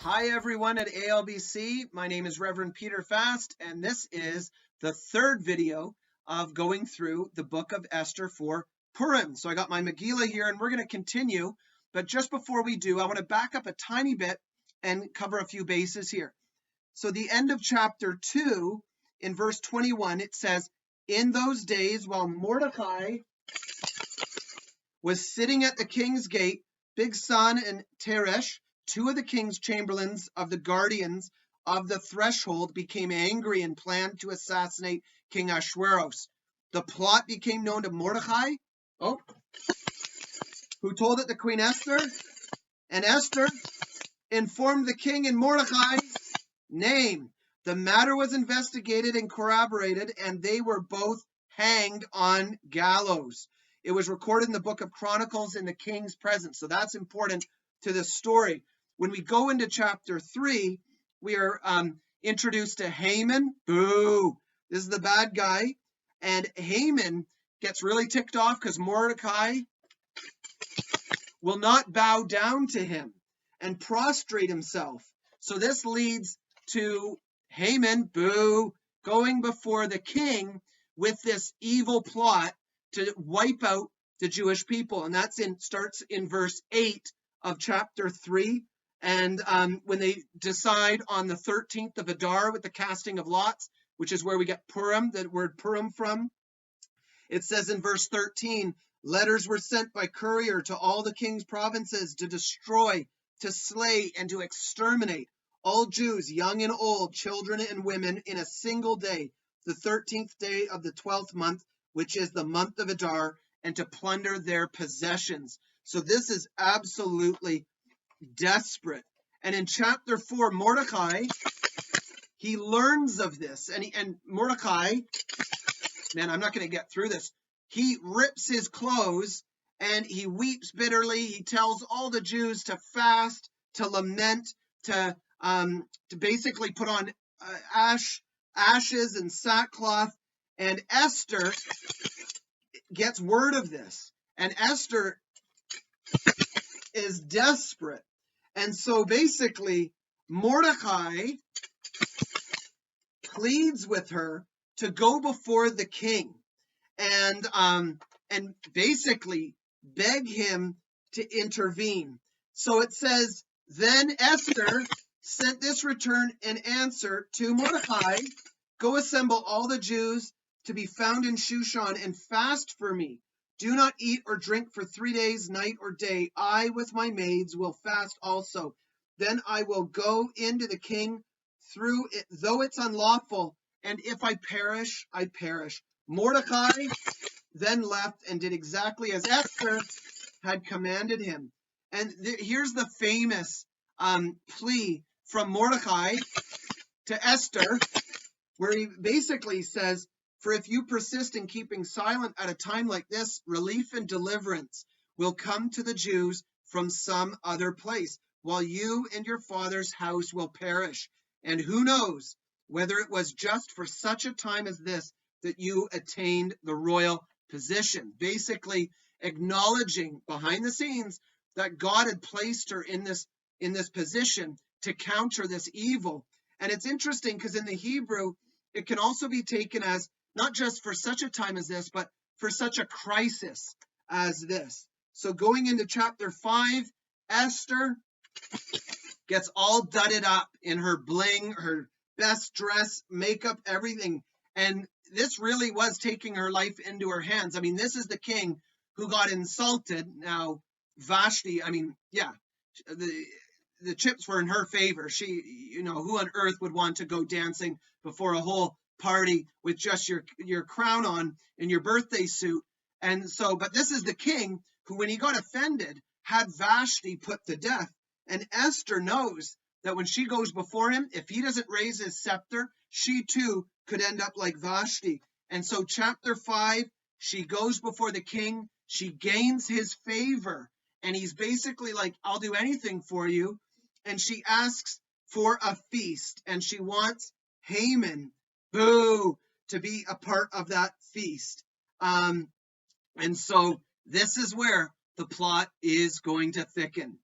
Hi, everyone at ALBC. My name is Reverend Peter Fast, and this is the third video of going through the Book of Esther for Purim. So I got my Megillah here, and we're going to continue. But just before we do, I want to back up a tiny bit and cover a few bases here. So the end of chapter 2, in verse 21, it says, "In those days, while Mordecai was sitting at the king's gate, Bigsan and Teresh, two of the king's chamberlains of the guardians of the threshold, became angry and planned to assassinate King Ahasuerus. The plot became known to Mordecai, who told it to Queen Esther, and Esther informed the king in Mordecai's name. The matter was investigated and corroborated, and they were both hanged on gallows." It was recorded in the Book of Chronicles in the king's presence. So that's important to the story. When we go into chapter 3, we are introduced to Haman. Boo! This is the bad guy. And Haman gets really ticked off because Mordecai will not bow down to him and prostrate himself. So this leads to Haman, boo, going before the king with this evil plot to wipe out the Jewish people. And that starts in verse 8 of chapter 3. And when they decide on the 13th of Adar with the casting of lots, which is where we get Purim, the word Purim from, it says in verse 13, "Letters were sent by courier to all the king's provinces to destroy, to slay, and to exterminate all Jews, young and old, children and women, in a single day, the 13th day of the 12th month, which is the month of Adar, and to plunder their possessions." So this is absolutely desperate. And in chapter 4, Mordecai, he learns of this. And Mordecai, man, I'm not going to get through this. He rips his clothes and he weeps bitterly. He tells all the Jews to fast, to lament, to basically put on ashes and sackcloth. And Esther gets word of this. And Esther is desperate. And so basically, Mordecai pleads with her to go before the king and basically beg him to intervene. So it says, "Then Esther sent this return and answer to Mordecai, 'Go assemble all the Jews to be found in Shushan and fast for me. Do not eat or drink for 3 days, night or day. I with my maids will fast also. Then I will go into the king through it, though it's unlawful. And if I perish, I perish.' Mordecai then left and did exactly as Esther had commanded him." And here's the famous plea from Mordecai to Esther, where he basically says, "For if you persist in keeping silent at a time like this, relief and deliverance will come to the Jews from some other place, while you and your father's house will perish. And who knows whether it was just for such a time as this that you attained the royal position." Basically acknowledging behind the scenes that God had placed her in this position to counter this evil. And it's interesting because in the Hebrew, it can also be taken as not just for such a time as this, but for such a crisis as this. So going into chapter 5, Esther gets all dudded up in her bling, her best dress, makeup, everything. And this really was taking her life into her hands. I mean, this is the king who got insulted. Now, Vashti, the chips were in her favor. She, who on earth would want to go dancing before a whole party with just your crown on and your birthday suit? And so, but this is the king who, when he got offended, had Vashti put to death. And Esther knows that when she goes before him, if he doesn't raise his scepter, she too could end up like Vashti. And so chapter 5, she goes before the king, she gains his favor, and he's basically like, "I'll do anything for you." And she asks for a feast, and she wants Haman, boo, to be a part of that feast. And so this is where the plot is going to thicken.